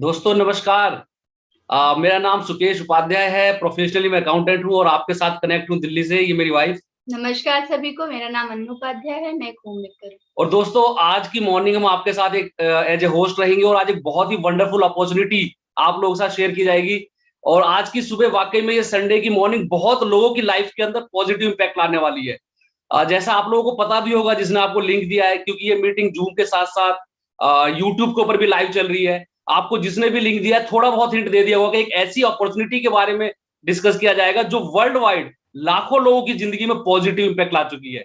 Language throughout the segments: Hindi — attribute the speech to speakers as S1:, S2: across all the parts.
S1: दोस्तों नमस्कार। मेरा नाम सुकेश उपाध्याय है। प्रोफेशनली मैं अकाउंटेंट हूँ और आपके साथ कनेक्ट हूँ दिल्ली से। ये मेरी वाइफ।
S2: नमस्कार सभी को, मेरा नाम अनु उपाध्याय है, मैं एक होम मेकर हूँ।
S1: और दोस्तों आज की मॉर्निंग हम आपके साथ एक एज ए होस्ट रहेंगे और आज एक बहुत ही वंडरफुल अपॉर्चुनिटी आप लोगों के साथ शेयर की जाएगी। और आज की सुबह वाकई में ये संडे की मॉर्निंग बहुत लोगों की लाइफ के अंदर पॉजिटिव इंपैक्ट लाने वाली है। जैसा आप लोगों को पता भी होगा जिसने आपको लिंक दिया है, क्योंकि ये मीटिंग जूम के साथ साथ यूट्यूब के ऊपर भी लाइव चल रही है। आपको जिसने भी लिंक दिया है थोड़ा बहुत हिंट दे दिया होगा कि एक ऐसी अपॉर्चुनिटी के बारे में डिस्कस किया जाएगा जो वर्ल्ड वाइड लाखों लोगों की जिंदगी में पॉजिटिव इंपैक्ट ला चुकी है।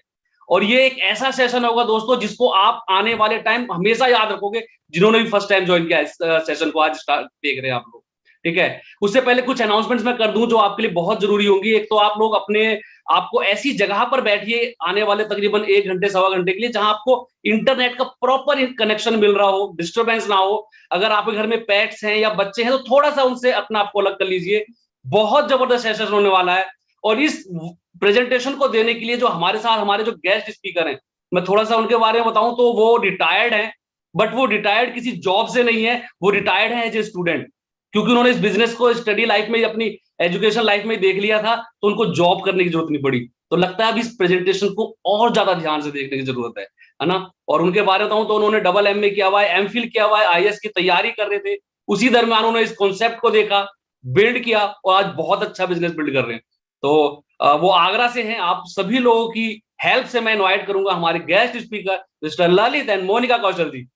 S1: और ये एक ऐसा सेशन होगा दोस्तों जिसको आप आने वाले टाइम हमेशा याद रखोगे, जिन्होंने भी फर्स्ट टाइम ज्वाइन किया इस सेशन को आज स्टार्ट देख रहे हैं आप लोग। ठीक है, उससे पहले कुछ अनाउंसमेंट्स मैं कर दूं जो आपके लिए बहुत जरूरी होंगी। एक तो आप लोग अपने आपको ऐसी जगह पर बैठिए आने वाले तकरीबन 1 घंटे सवा घंटे के लिए जहां आपको इंटरनेट का प्रॉपर कनेक्शन मिल रहा हो, डिस्टर्बेंस ना हो। अगर आपके घर में पेट्स हैं या बच्चे हैं तो थोड़ा सा उनसे अपना आपको अलग कर लीजिए। बहुत जबरदस्त सेशन होने वाला है। और इस प्रेजेंटेशन को देने के लिए जो हमारे साथ हमारे जो गेस्ट स्पीकर हैं, मैं थोड़ा सा उनके बारे में बताऊं तो वो रिटायर्ड हैं। बट वो रिटायर्ड किसी जॉब से नहीं है, वो रिटायर्ड है एज ए स्टूडेंट। क्योंकि उन्होंने इस बिजनेस को स्टडी लाइफ में अपनी एजुकेशन लाइफ में देख लिया था, तो उनको जॉब करने की जरूरत नहीं पड़ी। तो लगता है अब इस प्रेजेंटेशन को और ज्यादा ध्यान से देखने की जरूरत है ना। और उनके बारे में बताऊं तो उन्होंने डबल एमए किया हुआ है, एमफिल किया हुआ है, आईएएस की तैयारी कर रहे थे। उसी दरमियान उन्होंने इस कॉन्सेप्ट को देखा, बिल्ड किया और आज बहुत अच्छा बिजनेस बिल्ड कर रहे हैं। तो वो आगरा से हैं। आप सभी लोगों की हेल्प से मैं इनवाइट करूंगा हमारे guest speaker mister Lalit and Monika Kaushal ji.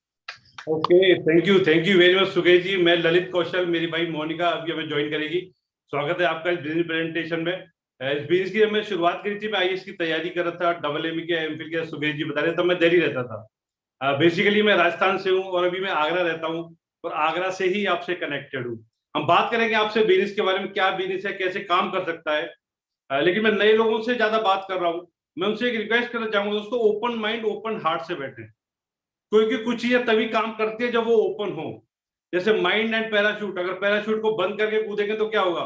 S3: Okay, thank you very much Sukesh ji. मैं ललित कौशल, मेरी भाई मोनिका अभी हमें ज्वाइन करेगी। स्वागत है आपका इस बिजनेस प्रेजेंटेशन में। इस बिजनेस की मैं शुरुआत करी थी, मैं आईएएस की तैयारी कर रहा था, डबल एमए किया, एमफिल किया, सुकेश जी बता रहे थे। मैं दिल्ली रहता था। बेसिकली मैं राजस्थान से हूँ और अभी मैं आगरा रहता हूँ और आगरा से ही आपसे कनेक्टेड हूँ। हम बात करेंगे आपसे बिजनेस के बारे में, क्या बिजनेस है, कैसे काम कर सकता है। लेकिन मैं नए लोगों से ज्यादा बात कर रहा हूँ। मैं उनसे एक रिक्वेस्ट करना चाहूंगा दोस्तों, ओपन माइंड ओपन हार्ट से बैठे, क्योंकि कुछ चीजें तभी काम करती है जब वो ओपन हो। जैसे माइंड एंड पैराशूट, अगर पैराशूट को बंद करके कूदेंगे तो क्या होगा,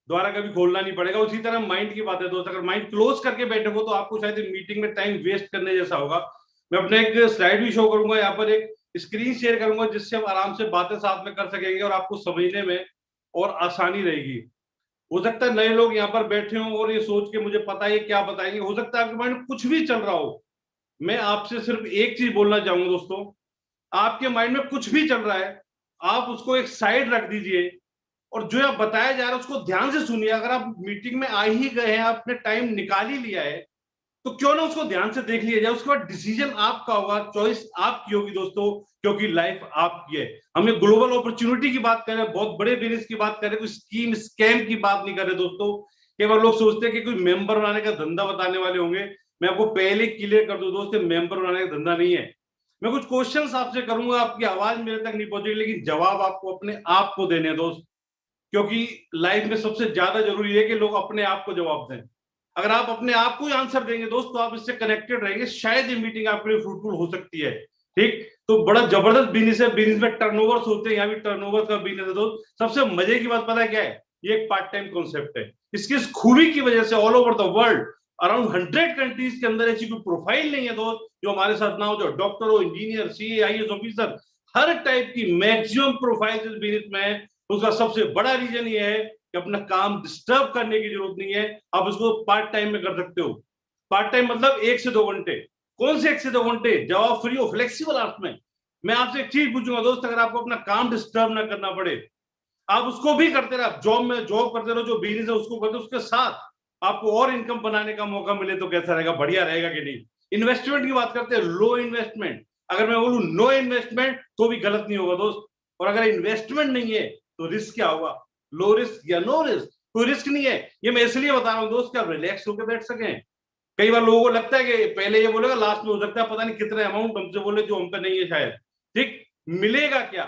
S3: दोबारा कभी खोलना नहीं पड़ेगा। उसी तरह माइंड की बात है दोस्त, अगर माइंड क्लोज करके बैठे हो तो आपको शायद मीटिंग में टाइम वेस्ट करने जैसा होगा। मैं अपने एक स्लाइड भी शो करूंगा, यहाँ पर एक स्क्रीन शेयर करूंगा जिससे हम आराम से बातें साथ में कर सकेंगे और आपको समझने में और आसानी रहेगी। हो सकता है नए लोग यहाँ पर बैठे हों और ये सोच के मुझे पता है क्या बताएंगे, हो सकता है आपके माइंड में कुछ भी चल रहा हो। मैं आपसे सिर्फ एक चीज बोलना चाहूंगा दोस्तों, आपके माइंड में कुछ भी चल रहा है, आप उसको एक साइड रख दीजिए और जो आप बताया जा रहा है उसको ध्यान से सुनिए। अगर आप मीटिंग में आ ही गए हैं, आपने टाइम निकाल ही लिया है, तो क्यों ना उसको ध्यान से देख लिया जाए। उसके बाद डिसीजन आपका होगा, चॉइस आपकी होगी दोस्तों, क्योंकि लाइफ आपकी है। हम ये ग्लोबल अपॉर्चुनिटी की बात कर रहे हैं, बहुत बड़े बिजनेस की बात कर रहे हैं, कोई स्कीम स्कैम की बात नहीं कर रहे दोस्तों। कई बार लोग सोचते हैं कि कोई मेंबर बनाने का धंधा बताने वाले होंगे। मैं आपको पहले क्लियर कर दूं दोस्तों, मेंबर बनाने का धंधा नहीं है। मैं कुछ क्वेश्चंस आपसे करूंगा, आपकी आवाज मेरे तक नहीं पहुंचेगी, लेकिन जवाब आपको अपने आप को देने हैं दोस्त। क्योंकि लाइफ में सबसे ज्यादा जरूरी है कि लोग अपने आप को जवाब दें। अगर आप अपने आप को ही आंसर देंगे दोस्त तो आप इससे कनेक्टेड रहेंगे, शायद ये मीटिंग आपके लिए फ्रूटफुल हो सकती है। ठीक, तो बड़ा जबरदस्त बिजनेस है। बिजनेस में टर्नओवर्स होते हैं, यहाँ भी टर्नओवर का बिजनेस है दोस्त। सबसे मजे की बात पता है क्या है, ये एक पार्ट टाइम कॉन्सेप्ट है। इसकी इस खूबी की वजह से all over the world around 100 countries के अंदर ऐसी कोई प्रोफाइल नहीं है दोस्त जो हमारे साथ ना हो, जो डॉक्टर हो, इंजीनियर, सीए, आईएएस ऑफिसर, हर टाइप की मैक्सिमम प्रोफाइल इस बिजनेस में है। उसका सबसे बड़ा रीजन ये है कि अपना काम डिस्टर्ब करने की जरूरत नहीं है, आप उसको पार्ट टाइम में कर सकते हो। पार्ट टाइम मतलब 1 से 2 घंटे। कौन से 1 से 2 घंटे, जब आप फ्री हो, फ्लेक्सिबल आवर्स में। मैं आपसे एक चीज पूछूंगा दोस्त, अगर आपको अपना काम डिस्टर्ब ना करना पड़े, आप उसको भी करते रहो, जॉब में जॉब करते रहो, जो बिजनेस है उसको करते, उसके साथ आपको और इनकम बनाने का मौका मिले तो कैसा रहेगा, बढ़िया रहेगा कि नहीं। इन्वेस्टमेंट की बात करते हैं, लो इन्वेस्टमेंट। अगर मैं बोलूं नो इन्वेस्टमेंट तो भी गलत नहीं होगा दोस्त। और अगर इन्वेस्टमेंट नहीं है तो रिस्क क्या होगा, लो रिस्क या नो रिस्क। कोई रिस्क नहीं है। ये मैं इसलिए बता रहा हूँ दोस्त कि आप रिलैक्स होकर बैठ सकें। कई बार लोगों को लगता है कि पहले ये बोलेगा, लास्ट में हो सकता है पता नहीं कितना अमाउंट हमसे बोले जो हम पे नहीं है शायद। ठीक, मिलेगा क्या,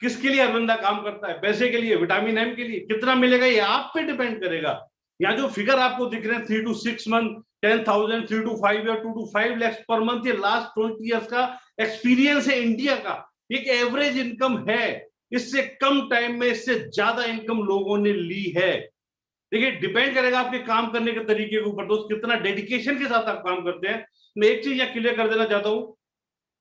S3: किसके लिए हर बंदा काम करता है, पैसे के लिए, विटामिन एम के लिए, कितना मिलेगा ये आप पे डिपेंड करेगा। यहाँ जो फिगर आपको दिख रहे हैं 3 to 6 month, 10,000, 3 to 5 या 2 to 5 lakhs पर मंथ, ये लास्ट 20 years का एक्सपीरियंस है इंडिया का। एक एवरेज इनकम है। इससे कम टाइम में इससे ज्यादा इनकम लोगों ने ली है। देखिए, डिपेंड करेगा आपके काम करने के तरीके के ऊपर दोस्त, कितना डेडिकेशन के साथ आप काम करते हैं। मैं एक चीज यहाँ क्लियर कर देना चाहता हूँ,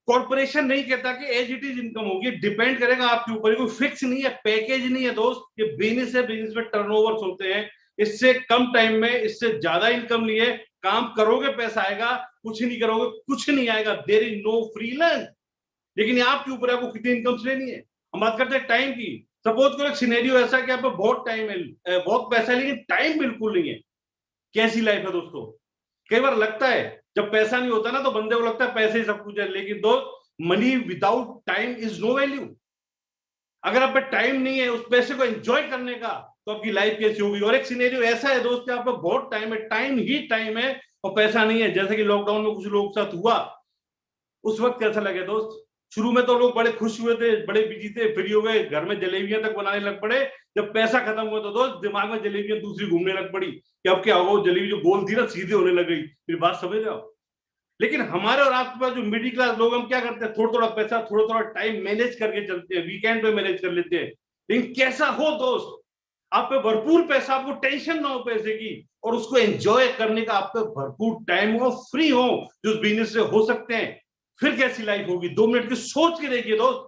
S3: कॉर्पोरेशन नहीं कहता कि एज इट इज इनकम होगी, डिपेंड करेगा आपके ऊपर, कोई फिक्स नहीं है, पैकेज नहीं है दोस्त। ये बिजनेस है, बिजनेस में टर्नओवर्स होते हैं, इससे कम टाइम में इससे ज्यादा इनकम नहीं है। काम करोगे पैसा आएगा, कुछ नहीं करोगे कुछ नहीं आएगा। There is no freelance. लेकिन ये आपके ऊपर है, आपको कितनी इनकम लेनी है। हम बात करते हैं टाइम की। सपोज करो एक सिनेरियो ऐसा कि आप पे बहुत टाइम है, बहुत पैसा है, लेकिन टाइम बिल्कुल नहीं है। कैसी लाइफ है दोस्तों। कई बार लगता है जब पैसा नहीं होता ना तो बंदे को लगता है पैसे ही सब कुछ है, लेकिन दोस्त money without time is no value. अगर आप पे टाइम नहीं है उस पैसे को एंजॉय करने का, तो आपकी लाइफ कैसी होगी। और एक सिनेरियो ऐसा है दोस्त कि आप पे बहुत टाइम है, टाइम ही टाइम है और पैसा नहीं है, जैसे कि लॉकडाउन में कुछ लोगों के साथ हुआ। उस वक्त कैसा लगे दोस्त। शुरू में तो लोग बड़े खुश हुए थे, बड़े बिजी थे, फ्री हो गए, घर में जलेबियां तक बनाने लग पड़े। जब पैसा खत्म हुआ तो दोस्त दिमाग में जलेबियां दूसरी घूमने लग पड़ी कि अब क्या होगा, जलेबी जो गोल थी ना सीधे होने लग गई। फिर बात समझ रहे हो। लेकिन हमारे और आपके पास जो मिडिल क्लास लोग, हम क्या करते हैं, थोड़ा थोड़ा पैसा थोड़ा थोड़ा टाइम मैनेज करके चलते हैं, वीकेंड पे मैनेज कर लेते हैं। लेकिन कैसा हो दोस्त, आप पे भरपूर पैसा, आपको टेंशन ना हो पैसे की, और उसको एंजॉय करने का आप पे भरपूर टाइम हो, फ्री हो, जो बिजनेस से हो सकते हैं। फिर कैसी लाइफ होगी, 2 मिनट की सोच के देखिए दोस्त,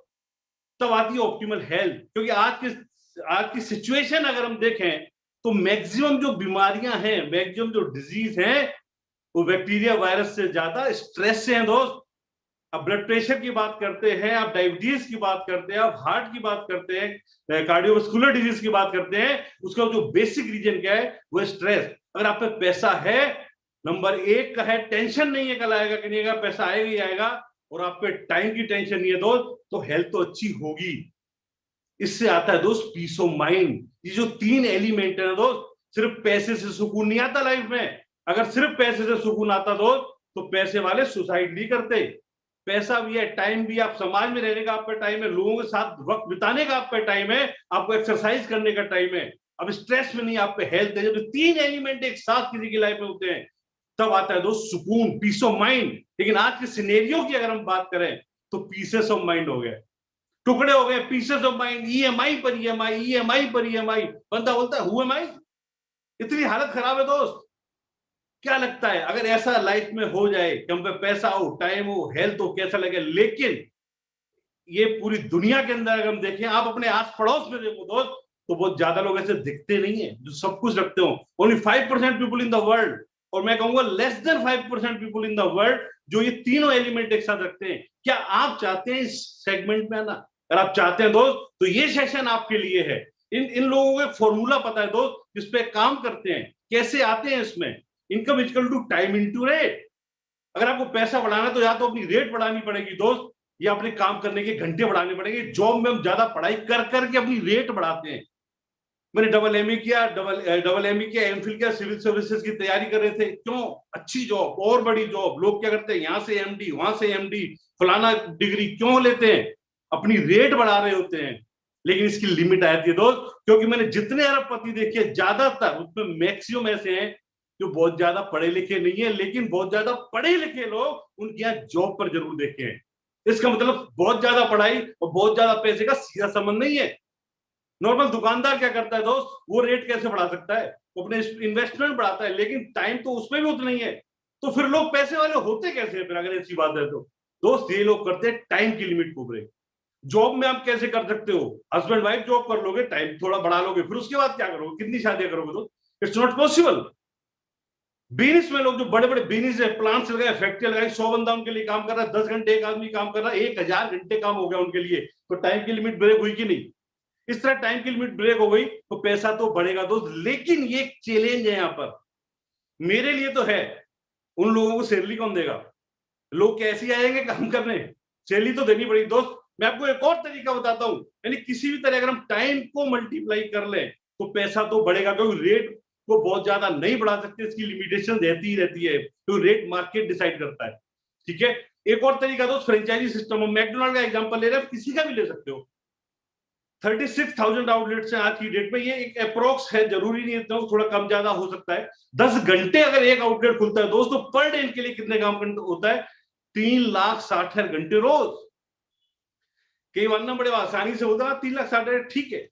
S3: तब आती है ऑप्टिमल हेल्थ। क्योंकि आज की सिचुएशन अगर हम देखें तो मैक्सिमम जो बीमारियां हैं, मैक्सिमम जो डिजीज हैं, वो बैक्टीरिया वायरस से ज्यादा स्ट्रेस से हैं दोस्त। अब ब्लड प्रेशर की बात करते हैं, आप डायबिटीज की बात करते हैं, आप हार्ट की बात करते हैं, कार्डियोवास्कुलर डिजीज की बात करते हैं, उसका जो बेसिक रीजन क्या है, वो है स्ट्रेस। अगर आप पे पैसा है, नंबर 1 का है, टेंशन नहीं है कल आएगा कि नहीं आएगा, पैसा आएगा ही आएगा, और आप पे टाइम की टेंशन नहीं है दोस्त, तो हेल्थ तो अच्छी होगी। इससे आता है दोस्त पीस ऑफ माइंड। ये जो 3 एलिमेंट है दोस्त, सिर्फ पैसे से सुकून नहीं आता लाइफ में। अगर सिर्फ पैसे से सुकून आता दोस्त, तो पैसे वाले सुसाइड नहीं करते। पैसा भी है, टाइम भी, आप समाज में रहने का आप पे टाइम है, लोगों के साथ वक्त बिताने का आप पे टाइम है, आपको एक्सरसाइज करने का टाइम है, अब स्ट्रेस में नहीं, आप पे हेल्थ है। जब 3 एलिमेंट एक साथ किसी की लाइफ में होते हैं, तब आता है दोस्त सुकून, पीस ऑफ माइंड। लेकिन आज के सिनेरियो की अगर हम बात करें तो पीसेस ऑफ माइंड हो गए, टुकड़े हो गए, पीसेस ऑफ माइंड, ईएमआई पर ईएमआई, ईएमआई पर ईएमआई। बंदा बोलता है हु एम आई। इतनी हालत खराब है दोस्त। क्या लगता है अगर ऐसा लाइफ में हो जाए कि हम पे पैसा हो, टाइम हो, हेल्थ हो, कैसा लगे। लेकिन ये पूरी दुनिया के अंदर अगर हम देखें, आप अपने आस पड़ोस में देखो दोस्त, तो बहुत ज्यादा लोग ऐसे दिखते नहीं है जो सब कुछ रखते हो। Only 5% people in the world, और मैं कहूंगा less than 5% people in the world जो ये तीनों एलिमेंट एक साथ रखते हैं। क्या आप चाहते हैं इस सेगमेंट में आना? अगर आप चाहते हैं दोस्त, तो ये सेशन आपके लिए है। इन लोगों को फॉर्मूला पता है दोस्त, जिस पे काम करते हैं, कैसे आते हैं इसमें। Income equal to time into rate. अगर आपको पैसा बढ़ाना है तो या तो अपनी रेट बढ़ानी पड़ेगी दोस्त, या अपने काम करने के घंटे बढ़ाने पड़ेंगे। जॉब में हम ज्यादा पढ़ाई कर करके अपनी रेट बढ़ाते हैं। मैंने डबल एमए किया, एमफिल किया, सिविल सर्विसेज की तैयारी कर रहे थे। क्यों? अच्छी जॉब और बड़ी जॉब। लोग क्या करते हैं, यहां से एमडी, वहां से एमडी, फलाना डिग्री क्यों लेते हैं? अपनी रेट बढ़ा रहे होते हैं। लेकिन इसकी लिमिट आती है दोस्त, क्योंकि मैंने जितने अरबपति देखे, ज्यादातर उसमें मैक्सिमम ऐसे हैं जो बहुत ज्यादा पढ़े लिखे नहीं है, लेकिन बहुत ज्यादा पढ़े लिखे लोग उनके यहाँ जॉब पर जरूर देखे हैं। इसका मतलब बहुत ज्यादा पढ़ाई और बहुत ज्यादा पैसे का सीधा संबंध नहीं है। नॉर्मल दुकानदार क्या करता है दोस्त, वो रेट कैसे बढ़ा सकता है? वो अपने इन्वेस्टमेंट बढ़ाता है, लेकिन टाइम तो उसमें भी उतना ही है। तो फिर लोग पैसे वाले होते कैसे हैं? फिर अगर ऐसी बात है तो दोस्त, ये लोग करते हैं टाइम की लिमिट को ब्रेक। जॉब में आप कैसे कर सकते हो? हस्बैंड वाइफ जॉब कर लोगे, टाइम थोड़ा बढ़ा लोगे, फिर उसके बाद क्या करोगे? कितनी शादियां करोगे? तो इट्स नॉट पॉसिबल। बिजनेस में लोग जो बड़े बड़े बिजनेस है, प्लांट्स लगाए, फैक्ट्री लगाई, 100 बंदा उनके लिए काम कर रहा है, 10 घंटे एक आदमी काम कर रहा है, 1000 घंटे काम हो गया उनके लिए। तो टाइम की लिमिट ब्रेक हुई कि नहीं? इस तरह टाइम की लिमिट ब्रेक हो गई तो पैसा तो बढ़ेगा दोस्त। लेकिन ये एक चैलेंज है यहाँ पर, मेरे लिए तो है। उन लोगों को सैलरी कौन देगा? लोग कैसे आएंगे काम करने? सैलरी तो देनी पड़ेगी दोस्त। मैं आपको एक और तरीका बताता हूं, यानी किसी भी तरह अगर हम टाइम को मल्टीप्लाई कर लें तो पैसा तो बढ़ेगा, क्योंकि रेट को बहुत ज्यादा नहीं बढ़ा सकते, इसकी लिमिटेशन रहती ही रहती है, तो रेट मार्केट डिसाइड करता है। ठीक है। एक और तरीका दोस्त, फ्रेंचाइजी सिस्टम। मैकडोनल्ड का एग्जांपल ले रहे हैं, किसी का भी ले सकते हो। 36,000 आउटलेट्स हैं आज की डेट में। ये एक अप्रोक्स है, जरूरी नहीं है, तो थोड़ा कम ज्यादा हो सकता है। 10 घंटे अगर एक आउटलेट खुलता है दोस्तों, पर डे इनके लिए कितने काम होता है? 3,60,000 घंटे रोज। कई वरना बड़े आसानी से होता है 3,60,000, ठीक है।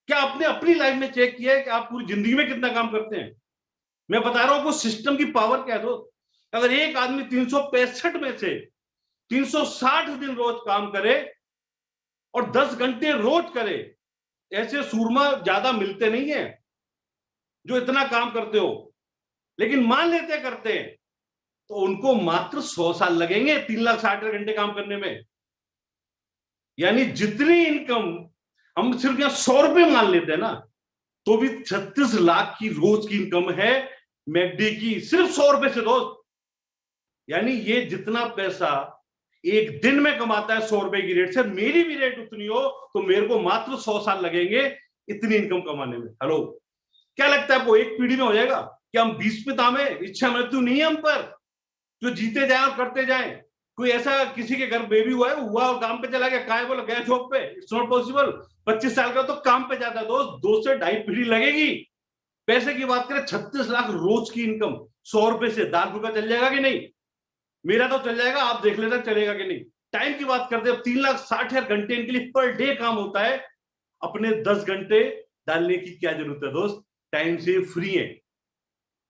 S3: क्या आपने अपनी लाइफ में चेक किया है कि आप पूरी जिंदगी में कितना काम करते हैं? मैं बता रहा हूं आपको सिस्टम की पावर क्या है दोस्त। अगर एक आदमी 365 में से 360 दिन रोज काम करे और 10 घंटे रोज करे, ऐसे सूरमा ज्यादा मिलते नहीं है जो इतना काम करते हो। लेकिन मान लेते करते हैं तो उनको मात्र 100 साल लगेंगे 3,60,000 घंटे काम करने में। यानी जितनी इनकम हम सिर्फ यहां 100 रुपए मान लेते हैं ना, तो भी 36 लाख की रोज की इनकम है मैकडी की, सिर्फ 100 रुपए से दोस्त। यानी ये जितना पैसा एक दिन में कमाता है 100 रुपए की रेट से, मेरी भी रेट उतनी हो तो मेरे को मात्र 100 साल लगेंगे इतनी इनकम कमाने में। हेलो, क्या लगता है आपको एक पीढ़ी में हो जाएगा? क्या हम 20 पिता में इच्छा मृत्यु नहीं है हम पर, जो जीते जाए और करते जाए? कोई ऐसा किसी के घर बेबी हुआ और काम पे चला गया, काय बोला गया जॉब पे? It's not possible. 25 साल का तो काम पे जाता है दोस्त, 2 से 2.5 पीढ़ी लगेगी। पैसे की बात करें, 36 लाख रोज की इनकम 100 रुपए से दाल फुल्का चल जाएगा कि नहीं? मेरा तो चल जाएगा, आप देख लेना चलेगा कि नहीं। टाइम की बात करते हैं, 3,60,000 घंटे इनके लिए पर डे काम होता है। अपने 10 घंटे डालने की क्या जरूरत है दोस्त? टाइम से फ्री है।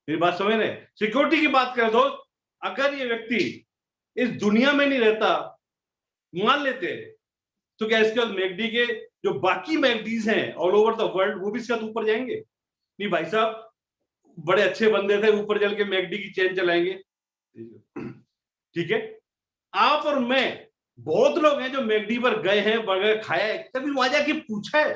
S3: मेरी बात समझ रहे? सिक्योरिटी की बात करें दोस्त, अगर ये व्यक्ति इस दुनिया में नहीं रहता, मान लेते तो क्या इसके बाद मैकडी के जो बाकी मैकडीज हैं ऑल ओवर द वर्ल्ड वो भी इसके ऊपर जाएंगे? नहीं भाई साहब, बड़े अच्छे बंदे थे, ऊपर चल के मैकडी की चेन चलाएंगे। ठीक है, आप और मैं, बहुत लोग हैं जो मैकडी पर गए हैं, बर्गर खाया है, कभी वहां जाके पूछा है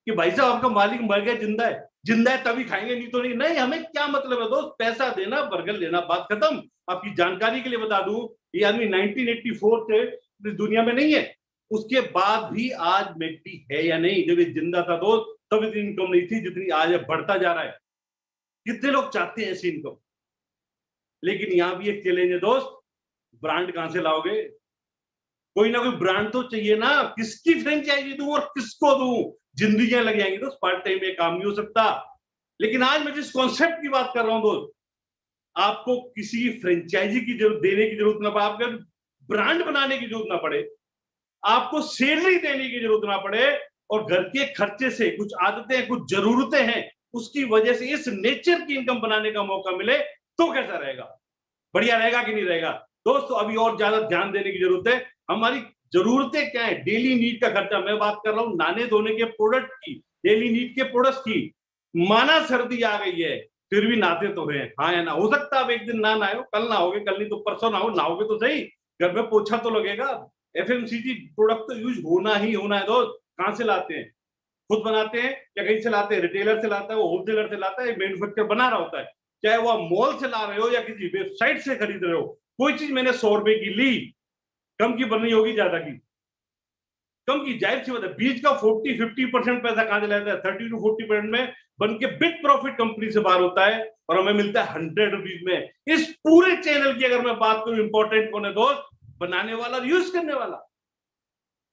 S3: कि भाई साहब आपका मालिक मर गया जिंदा है? जिंदा है तभी खाएंगे, नहीं तो नहीं। नहीं, हमें क्या मतलब है दोस्त, पैसा देना बर्गर लेना, बात खत्म। आपकी जानकारी के लिए बता दूं, ये आदमी 1984 से इस दुनिया में नहीं है, उसके बाद भी आज मैकडी है या नहीं? जब ये जिंदा था दोस्त तब इतनी इनकम नहीं थी जितनी आज है, बढ़ता जा रहा है। कितने लोग चाहते हैं ऐसी इनकम? लेकिन यहां भी एक चैलेंज है दोस्त, ब्रांड कहां से लाओगे? कोई ना कोई ब्रांड तो चाहिए ना, किसकी फ्रेंचाइजी दूं और किसको दूं? जिंदगियां लग जाएंगी दोस्त, पार्ट टाइम में काम नहीं हो सकता। लेकिन आज मैं जिस कॉन्सेप्ट की बात कर रहा हूं दोस्त, आपको किसी फ्रेंचाइजी की जरूरत देने की जरूरत ना पड़े, आपको ब्रांड बनाने की जरूरत ना पड़े, आपको सैलरी देने की जरूरत ना पड़े, और घर के खर्चे से कुछ आदतें, कुछ जरूरतें हैं, उसकी वजह से इस नेचर की इनकम बनाने का मौका मिले, तो कैसा रहेगा? बढ़िया रहेगा कि नहीं रहेगा दोस्तों? अभी और ज्यादा ध्यान देने की जरूरत है। हमारी जरूरतें क्या है? डेली नीड का खर्चा, मैं बात कर रहा हूं नहाने धोने के प्रोडक्ट की, डेली नीड के प्रोडक्ट की। माना सर्दी आ गई है फिर भी नहाते तो हैं, हाँ या ना? हो सकता है आप एक दिन ना नहाओ, कल नहाओगे, कल नहीं तो परसों नहाओ, नहाओगे तो सही, घर में पोछा तो लगेगा। एफएमसीजी प्रोडक्ट तो यूज होना ही होना है दोस्त। कहां से लाते हैं? खुद बनाते हैं या कहीं से लाते हैं? रिटेलर से लाता है, वो होलसेलर से लाता है, मैन्युफैक्चर बना रहा होता है। चाहे वो मॉल से ला रहे हो या किसी वेबसाइट से खरीद रहे हो, कोई चीज मैंने 100 रुपए की ली, कम की बनी होगी ज्यादा की? कम की। जाहिर सी बात है, बीच का 40-50% पैसा कहां से लाता है? 30 to 40% में बन के बिग प्रॉफिट कंपनी से बाहर होता है, और हमें मिलता है 100 रुपीज में। इस पूरे चैनल की अगर मैं बात करूं, इंपॉर्टेंट कौन है दोस्त? बनाने वाला और यूज करने वाला।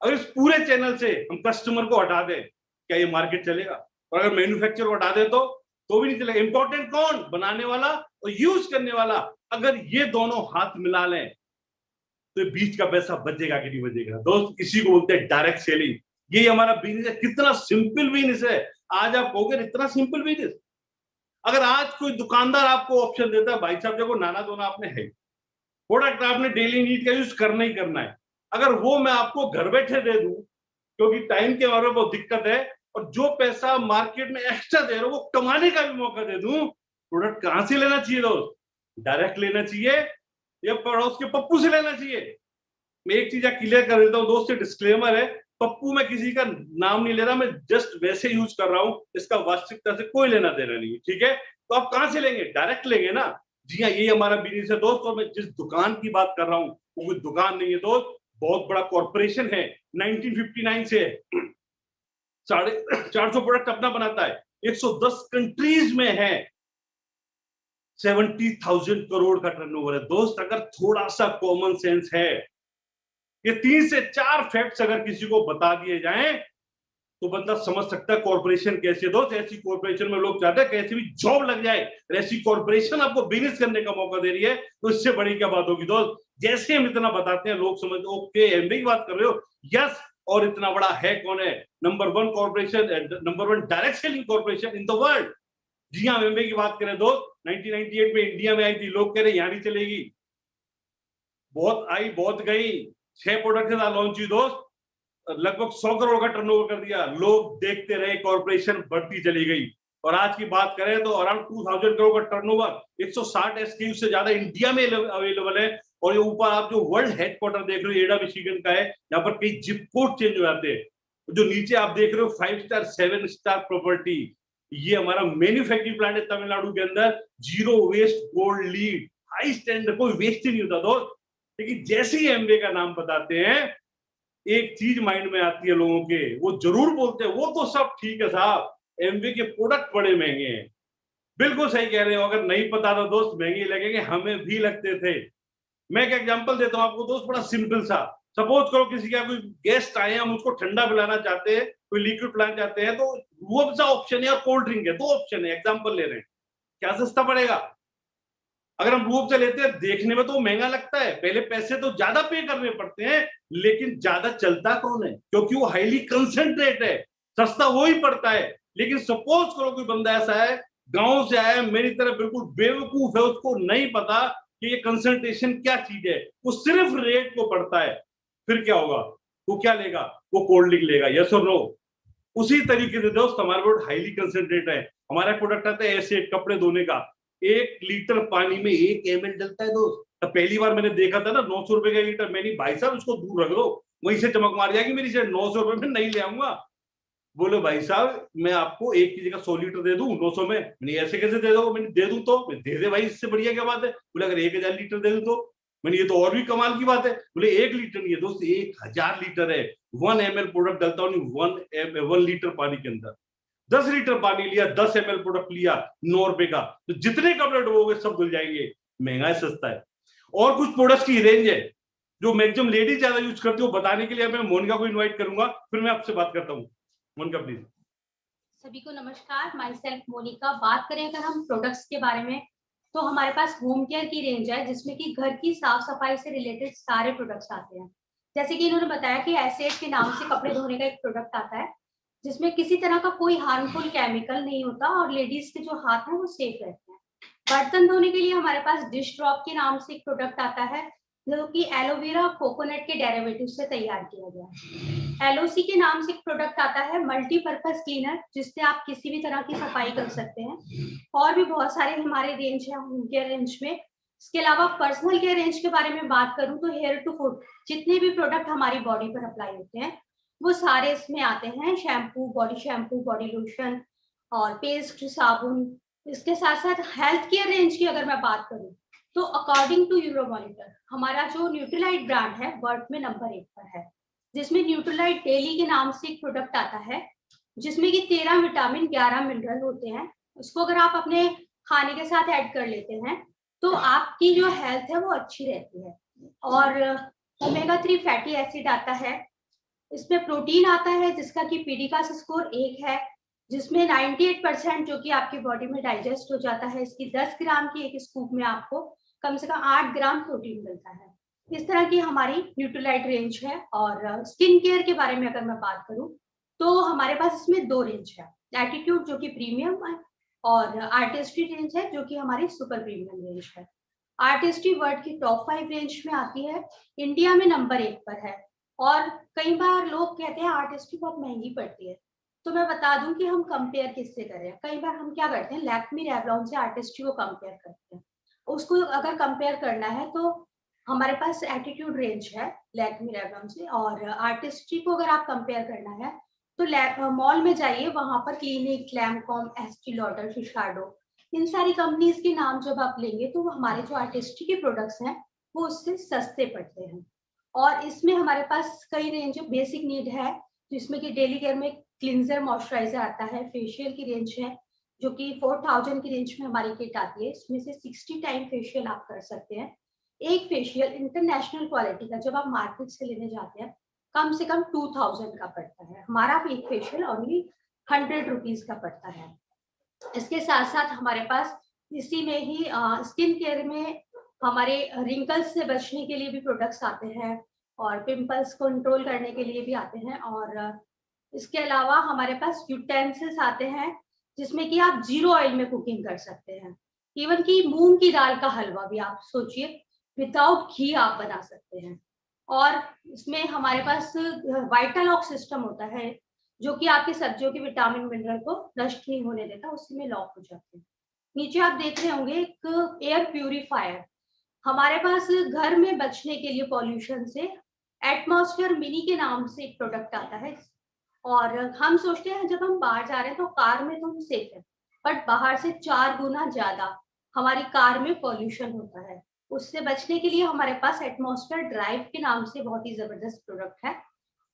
S3: अगर इस पूरे चैनल से हम कस्टमर को हटा दें, क्या ये मार्केट चलेगा? और अगर मैन्युफैक्चर को हटा दे तो भी नहीं चलेगा। इंपॉर्टेंट कौन? बनाने वाला और यूज करने वाला। अगर ये दोनों हाथ मिला लें तो बीच का पैसा बचेगा कि नहीं बचेगा दोस्त? इसी को बोलते हैं डायरेक्ट सेलिंग। ये हमारा बिजनेस है। कितना सिंपल बिजनेस है। आज आप कहोगे इतना सिंपल बिजनेस। अगर आज कोई दुकानदार आपको ऑप्शन देता है, भाई साहब देखो नहाना धोना आपने है, प्रोडक्ट आपने डेली नीड का यूज करना ही करना है, अगर वो मैं आपको घर बैठे दे दूं, क्योंकि टाइम के बारे में बहुत दिक्कत है, और जो पैसा मार्केट में एक्स्ट्रा दे रहा हूं वो कमाने का भी मौका दे दूं, प्रोडक्ट कहां से लेना चाहिए दोस्त? डायरेक्ट लेना चाहिए या पड़ोस के पप्पू से लेना चाहिए? मैं एक चीज क्लियर कर देता हूं दोस्त, डिस्क्लेमर है, पप्पू में किसी का नाम नहीं ले रहा, मैं जस्ट वैसे यूज कर रहा हूं, इसका वास्तविकता से कोई लेना देना नहीं है। ठीक है, तो आप कहां से लेंगे? डायरेक्ट लेंगे ना। जी हाँ, ये हमारा बिजनेस है दोस्त। और मैं जिस दुकान की बात कर रहा हूं वो कोई दुकान नहीं है दोस्त, बहुत बड़ा कॉर्पोरेशन है, 1959 से 450 प्रोडक्ट अपना बनाता है, 110 कंट्रीज में है, 70,000 करोड़ का टर्नओवर है दोस्त। अगर थोड़ा सा कॉमन सेंस है, ये 3 से 4 फैक्ट्स अगर किसी को बता दिए जाएं तो बंदा समझ सकता है कॉर्पोरेशन कैसे दोस्त। ऐसी कॉर्पोरेशन में लोग चाहते हैं कैसे भी जॉब लग जाए, ऐसी कॉर्पोरेशन आपको बिजनेस करने का मौका दे रही है, तो इससे बड़ी क्या बात होगी दोस्त? जैसे हम इतना बताते हैं लोग समझते ओके एमबी की बात कर रहे हो, यस। और इतना बड़ा है कौन है? Number 1 corporation, number 1 direct selling corporation in the world. जी हाँ, एमबी की बात करें दोस्त, 1998 में इंडिया में आई थी, लोग कह रहे यहां नहीं चलेगी, बहुत आई बहुत गई, 6 प्रोडक्ट के साथ लॉन्च हुई दोस्त, लगभग 100 करोड़ का टर्नओवर कर दिया। लोग देखते रहे, कॉर्पोरेशन बढ़ती चली गई और आज की बात करें तो अराउंड 2000 करोड़ का टर्नओवर, 160 एसक्यू से ज्यादा इंडिया में अवेलेबल है। और ये ऊपर आप जो वर्ल्ड हेडक्वार्टर देख रहे हो एडा मिशिगन का है, यहाँ पर कई जिप कोड चेंज हो जाते हैं। जो नीचे आप देख रहे हो 5 स्टार 7 स्टार प्रॉपर्टी, ये हमारा मैन्युफैक्चरिंग प्लांट है तमिलनाडु के अंदर। Zero waste gold lead, high standard, कोई वेस्ट ही नहीं होता दोस्त। लेकिन जैसे ही एमवे का नाम बताते हैं एक चीज माइंड में आती है लोगों के, वो जरूर बोलते हैं वो तो सब ठीक है साहब, एमवे के प्रोडक्ट बड़े महंगे हैं। बिल्कुल सही कह रहे हो, अगर नहीं पता था दोस्त महंगे लगेंगे, हमें भी लगते थे। मैं एक एग्जांपल देता हूं आपको दोस्त, बड़ा सिंपल सा। सपोज करो किसी का कोई गेस्ट आए, हम उसको ठंडा पिलाना चाहते हैं, कोई लिक्विड पिलाना चाहते हैं, तो रूअफ़ज़ा ऑप्शन है और कोल्ड ड्रिंक है, 2 ऑप्शन है। एग्जांपल ले रहे हैं, क्या सस्ता पड़ेगा? अगर हम रूअफ़ज़ा लेते हैं, देखने में तो महंगा लगता है, पहले पैसे तो ज्यादा पे करने पड़ते हैं, लेकिन ज्यादा चलता कौन है? क्योंकि वो हाईली कंसंट्रेट है, सस्ता वो ही पड़ता है। लेकिन सपोज करो कोई बंदा ऐसा है, गांव से आया, मेरी तरह बिल्कुल बेवकूफ है, उसको नहीं पता कि ये कंसंट्रेशन क्या चीज है, वो सिर्फ रेट को पढ़ता है, फिर क्या होगा? वो क्या लेगा? वो कोल्ड ड्रिंक लेगा, यस और नो? उसी तरीके से दोस्त हमारा प्रोडक्ट हाईली कंसंट्रेट है। हमारा प्रोडक्ट आता है ऐसे कपड़े धोने का, 1 लीटर पानी में 1 ml डलता है दोस्त। तो पहली बार मैंने देखा था ना 900 रुपए का लीटर, मैंने भाई साहब उसको दूर रख दो, वहीं से चमक मार जाएगी मेरी शर्ट, 900 रुपए में नहीं ले आऊंगा। बोले भाई साहब मैं आपको 1 की जगह 100 लीटर दे दूं 900 में। मैंने ऐसे कैसे दे दो? मैंने दे दूं तो दे दे भाई, इससे बढ़िया क्या बात है? बोले अगर 1000 लीटर दे दूं तो। मैंने ये तो और भी कमाल की बात है। बोले 1 लीटर नहीं है दोस्त, 1000 लीटर है। 1 ml प्रोडक्ट डलता हूँ 1 लीटर पानी के अंदर। 10 लीटर पानी लिया, 10 ml प्रोडक्ट लिया, 9 रुपए का, तो जितने कपड़े डुबोगे सब धुल जाएंगे। महंगा है सस्ता है। और कुछ प्रोडक्ट्स की रेंज है जो मैक्सिमम लेडीज ज्यादा यूज करती हो, बताने के लिए मैं मोनिका को इन्वाइट करूंगा, फिर मैं आपसे बात करता हूँ। मोनिका प्लीज।
S2: सभी को नमस्कार, माई सेल्फ मोनिका। बात करें अगर हम प्रोडक्ट्स के बारे में, तो हमारे पास होम केयर की रेंज है जिसमें कि घर की साफ सफाई से रिलेटेड सारे प्रोडक्ट्स आते हैं। जैसे कि इन्होंने बताया कि एसेट के नाम से कपड़े धोने का एक प्रोडक्ट आता है जिसमें किसी तरह का कोई हार्मफुल केमिकल नहीं होता और लेडीज के जो हाथ हैं वो सेफ रहते हैं। बर्तन धोने के लिए हमारे पास डिश ड्रॉप के नाम से एक प्रोडक्ट आता है जो कि एलोवेरा कोकोनट के डेरिवेटिव से तैयार किया गया है। एलओसी के नाम से एक प्रोडक्ट आता है मल्टीपर्पज क्लीनर, जिससे आप किसी भी तरह की सफाई कर सकते हैं। और भी बहुत सारे हमारे रेंज है होम केयर रेंज में। इसके अलावा पर्सनल केयर रेंज के बारे में बात करूं तो हेयर टू फुट जितने भी प्रोडक्ट हमारी बॉडी पर अप्लाई होते हैं वो सारे इसमें आते हैं। शैम्पू, बॉडी लोशन और पेस्ट, साबुन। इसके साथ साथ हेल्थ केयर रेंज की अगर मैं बात करूं तो अकॉर्डिंग टू यूरोमॉनिटर हमारा जो न्यूट्रीलाइट ब्रांड है वर्ल्ड में नंबर 1 पर है, जिसमें न्यूट्रीलाइट डेली के नाम से एक प्रोडक्ट आता है जिसमें कि 13 विटामिन 11 मिनरल होते हैं। उसको अगर आप अपने खाने के साथ ऐड कर लेते हैं तो आपकी जो हेल्थ है वो अच्छी रहती है। और ओमेगा 3 फैटी एसिड आता है। इसमें प्रोटीन आता है जिसका कि पीडिकास स्कोर 1 है, जिसमें 98% जो कि आपकी बॉडी में डाइजेस्ट हो जाता है। इसकी 10 ग्राम की एक स्कूप में आपको कम से कम 8 ग्राम प्रोटीन मिलता है। इस तरह की हमारी न्यूट्रीलाइट रेंज है। और स्किन केयर के बारे में अगर मैं बात करूं तो हमारे पास इसमें 2 रेंज है, एटीट्यूड जो कि प्रीमियम है और आर्टिस्ट्री रेंज है जो कि हमारी सुपर प्रीमियम रेंज है। आर्टिस्ट्री वर्ल्ड की टॉप 5 रेंज में आती है, इंडिया में नंबर 1 पर है। और कई बार लोग कहते हैं आर्टिस्ट्री बहुत महंगी पड़ती है, तो मैं बता दूं कि हम कंपेयर किससे करें। कई बार हम क्या करते हैं, लैक्मी रेवलॉन से आर्टिस्ट्री को कंपेयर करते हैं। उसको अगर कंपेयर करना है तो हमारे पास एटीट्यूड रेंज है लैक्मी रेवलॉन से, और आर्टिस्ट्री को अगर आप कंपेयर करना है तो मॉल में जाइए, वहां पर क्लिनिक, लैम्पकॉम, एस्टी लॉडर, शिशार्डो, इन सारी कंपनीज के नाम जब आप लेंगे तो हमारे जो आर्टिस्ट्री के प्रोडक्ट्स हैं वो उससे सस्ते पड़ते हैं। और इसमें हमारे पास कई रेंज बेसिक नीड है जिसमें कि डेली केयर में क्लिंजर, मॉइस्चराइजर आता है। फेशियल की रेंज है जो कि 4000 की रेंज में हमारी किट आती है। इसमें से 60 टाइम फेशियल आप कर सकते हैं। एक फेशियल इंटरनेशनल क्वालिटी का जब आप मार्केट से लेने जाते हैं कम से कम 2000 का पड़ता है, हमारा एक फेशियल ओनली 100 रुपीज का पड़ता है। इसके साथ साथ हमारे पास इसी में ही स्किन केयर में हमारे रिंकल्स से बचने के लिए भी प्रोडक्ट्स आते हैं और पिंपल्स कंट्रोल करने के लिए भी आते हैं। और इसके अलावा हमारे पास यूटेंसिल्स आते हैं जिसमें कि आप 0 ऑयल में कुकिंग कर सकते हैं। इवन कि मूंग की दाल का हलवा भी आप सोचिए विदाउट घी आप बना सकते हैं। और इसमें हमारे पास वाइटालॉक सिस्टम होता है जो कि आपकी सब्जियों के विटामिन मिनरल को नष्ट नहीं होने देता, उसी में लॉक हो जाते हैं। नीचे आप देख रहे होंगे एक एयर प्यूरिफायर। हमारे पास घर में बचने के लिए पॉल्यूशन से एटमॉस्फेयर मिनी के नाम से एक प्रोडक्ट आता है। और हम सोचते हैं जब हम बाहर जा रहे हैं तो कार में तो हम सेफ है, बट बाहर से 4 गुना ज्यादा हमारी कार में पॉल्यूशन होता है। उससे बचने के लिए हमारे पास एटमॉस्फेयर ड्राइव के नाम से बहुत ही जबरदस्त प्रोडक्ट है,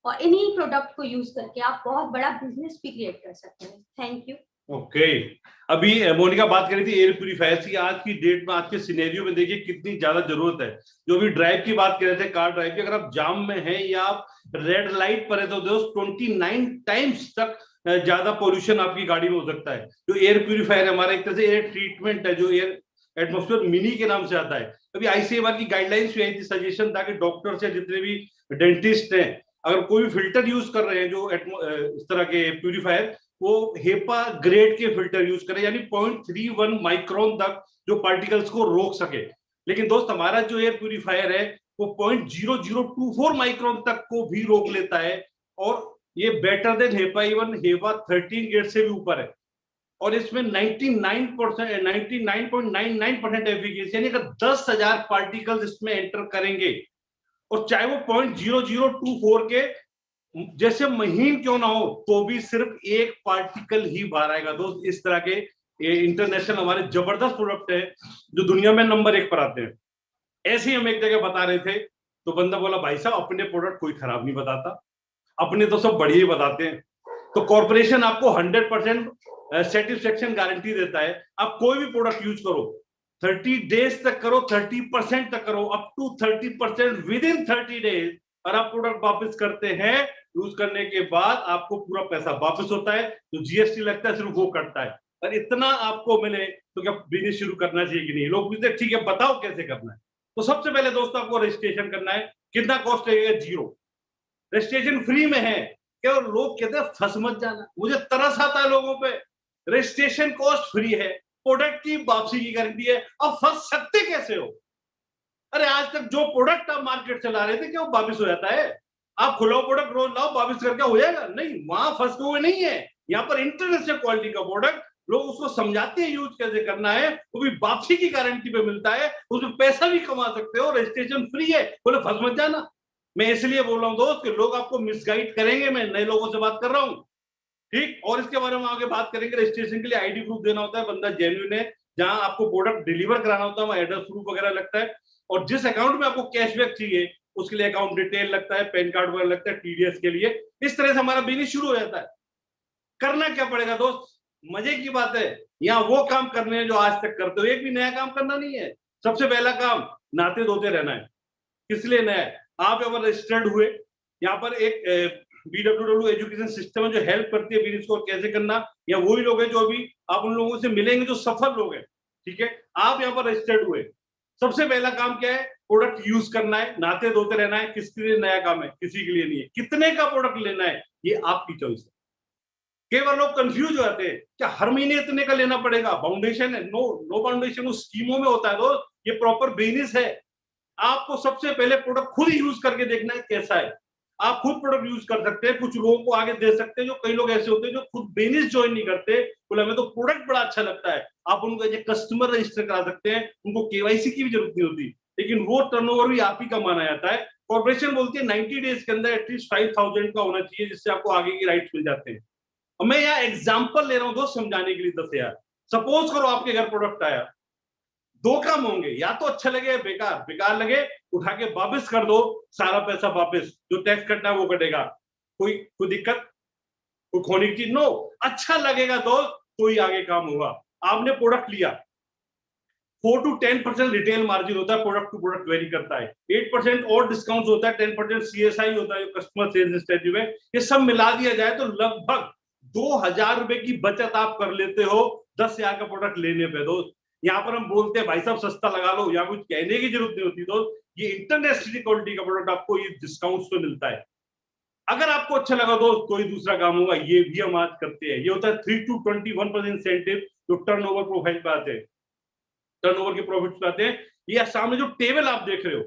S2: और इन्हीं प्रोडक्ट को यूज करके आप बहुत बड़ा बिजनेस भी क्रिएट कर सकते हैं। Thank you.
S3: ओके अभी मोनिका बात करी थी एयर प्यूरिफायर की। आज की डेट में, आज के सिनेरियो में देखिए कितनी ज्यादा जरूरत है। जो भी ड्राइव की बात कर रहे थे, कार ड्राइव की, अगर आप जाम में हैं या आप रेड लाइट पर है तो दोस्त 29 टाइम्स तक ज्यादा पोल्यूशन आपकी गाड़ी में हो सकता है। जो एयर प्यूरिफायर है हमारा एक तरह से एयर ट्रीटमेंट है, जो एयर एटमॉस्फेयर मिनी के नाम से आता है। अभी आईसीएमआर की गाइडलाइंस भी आई थी, सजेशन था कि डॉक्टर्स या जितने भी डेंटिस्ट हैं, अगर कोई भी फिल्टर यूज कर रहे हैं जो इस तरह के प्यूरिफायर, वो हेपा ग्रेड के फिल्टर यूज करें, यानी 0.31 माइक्रोन तक जो पार्टिकल्स को रोक सके। लेकिन दोस्त हमारा जो एयर प्यूरिफायर है वो 0.0024 माइक्रोन तक को भी रोक लेता है, और ये better than HEPA even HEPA 13 grade से भी ऊपर है। और इसमें 99.99% एफिशिएंसी, यानी अगर 10,000 पार्टिकल्स इसमें एंटर करेंगे, और चाहे वो 0.0024 के जैसे महीन क्यों ना हो, तो भी सिर्फ एक पार्टिकल ही बाहर आएगा। दोस्त इस तरह के इंटरनेशनल हमारे जबरदस्त प्रोडक्ट है जो दुनिया में नंबर 1 पर आते हैं। ऐसे ही हम एक जगह बता रहे थे तो बंदा बोला, भाई साहब अपने प्रोडक्ट कोई खराब नहीं बताता, अपने तो सब बढ़िया ही बताते हैं। तो कॉर्पोरेशन आपको 100% सेटिस्फेक्शन गारंटी देता है। आप कोई भी प्रोडक्ट यूज करो, 30 डेज तक करो, 30% तक करो, up to 30% within 30 days, और आप प्रोडक्ट वापस करते हैं, यूज करने के बाद आपको पूरा पैसा वापस होता है। जो जीएसटी लगता है सिर्फ वो कटता है। और इतना आपको मिले तो क्या बिजनेस शुरू करना चाहिए कि नहीं? लोग पूछते हैं ठीक है बताओ कैसे करना है। तो सबसे पहले दोस्तों आपको रजिस्ट्रेशन करना है। कितना कॉस्ट लगेगा? 0। रजिस्ट्रेशन फ्री में है। क्या लोग कहते हैं फंस मत जाना, मुझे तरस आता है लोगों पे। रजिस्ट्रेशन कॉस्ट फ्री है, प्रोडक्ट की वापसी की गारंटी है। अब फंस सकते कैसे हो? अरे आज तक जो प्रोडक्ट आप मार्केट चला रहे थे क्या वो वापस हो जाता है? आप खुलाओ प्रोडक्ट रोज लाओ, वापस करके हो जाएगा? नहीं, वहां फंसते हुए नहीं है। यहाँ पर इंटरनेशनल क्वालिटी का प्रोडक्ट, लोग उसको समझाते हैं यूज कैसे करना है, वो भी वापसी की गारंटी पे मिलता है, उसमें पैसा भी कमा सकते हो, रजिस्ट्रेशन फ्री है। बोले फंस मत जाना। मैं इसलिए बोल रहा हूँ दोस्त कि लोग आपको मिसगाइड करेंगे। मैं नए लोगों से बात कर रहा हूँ, ठीक। और इसके बारे में आगे बात करेंगे। रजिस्ट्रेशन के लिए आईडी प्रूफ देना होता है, बंदा जेन्युइन है। जहां आपको प्रोडक्ट डिलीवर कराना होता है वहां एड्रेस प्रूफ वगैरह लगता है। और जिस अकाउंट में आपको कैशबैक चाहिए उसके लिए अकाउंट डिटेल लगता है, पैन कार्ड वगैरह लगता है टीडीएस के लिए। इस तरह से हमारा बिजनेस शुरू हो जाता है। करना क्या पड़ेगा दोस्त? मजे की बात है, यहाँ वो काम करने हैं जो आज तक करते हो, एक भी नया काम करना नहीं है। सबसे पहला काम, नाते धोते रहना है। किस लिए नया है? आप यहाँ पर रजिस्टर्ड हुए, यहाँ पर एक BWW एजुकेशन सिस्टम है जो हेल्प करती है बिजनेस को कैसे करना। या वही लोग हैं जो अभी आप उन लोगों से मिलेंगे जो सफल लोग हैं, ठीक है। आप यहाँ पर रजिस्टर्ड हुए, सबसे पहला काम क्या है? प्रोडक्ट यूज करना है, नाते धोते रहना है। किसके लिए नया काम है? किसी के लिए नहीं है। कितने का प्रोडक्ट लेना है ये आपकी चॉइस है। कई बार लोग कंफ्यूज हो जाते हैं, क्या हर महीने इतने का लेना पड़ेगा? फाउंडेशन है? नो, नो फाउंडेशन उस स्कीमों में होता है दोस्त। ये प्रॉपर बिजनेस है। आपको सबसे पहले प्रोडक्ट खुद यूज करके देखना है कैसा है। आप खुद प्रोडक्ट यूज कर सकते हैं, कुछ लोगों को आगे दे सकते हैं। जो कई लोग ऐसे होते हैं जो खुद बिजनेस ज्वाइन नहीं करते, बोले हमें तो प्रोडक्ट बड़ा अच्छा लगता है, आप उनको एज ए कस्टमर रजिस्टर करा सकते हैं। उनको केवाईसी की भी जरूरत नहीं होती, लेकिन वो टर्नओवर भी आप ही का माना जाता है। कॉर्पोरेशन बोलती है 90 डेज के अंदर एटलीस्ट 5,000 का होना चाहिए, जिससे आपको आगे की राइट्स मिल जाते हैं। और मैं यहाँ एग्जाम्पल ले रहा हूँ दोस्त समझाने के लिए। 10,000 सपोज करो आपके घर प्रोडक्ट आया, दो काम होंगे, या तो अच्छा लगे बेकार। बेकार लगे उठा के वापस कर दो, सारा पैसा वापस, जो टैक्स कटना है वो कटेगा, कोई दिक्कत, कोई खोने की चीज नो। अच्छा लगेगा तो ही आगे काम होगा। आपने प्रोडक्ट लिया, 4 to 10% रिटेल मार्जिन होता है, प्रोडक्ट टू प्रोडक्ट वेरी करता है। 8% और डिस्काउंट होता है, 10% CSI होता है, कस्टमर सेल्स इंसेंटिव है। ये सब मिला दिया जाए तो लगभग 2,000 रुपए की बचत आप कर लेते हो 10,000 का प्रोडक्ट लेने पे दोस्त। यहाँ पर हम बोलते हैं भाई साहब सस्ता लगा लो, या कुछ कहने की जरूरत नहीं होती दोस्त। ये इंटरनेशनल क्वालिटी का प्रोडक्ट आपको ये डिस्काउंट तो मिलता है। अगर आपको अच्छा लगा दोस्त, कोई दूसरा काम होगा, ये भी हम आज करते हैं। ये होता है 3 to 21% इंसेंटिव जो टर्नओवर प्रोफाइल पे आते हैं, टर्नओवर के प्रॉफिट पे आते हैं। ये सामने जो टेबल आप देख रहे हो,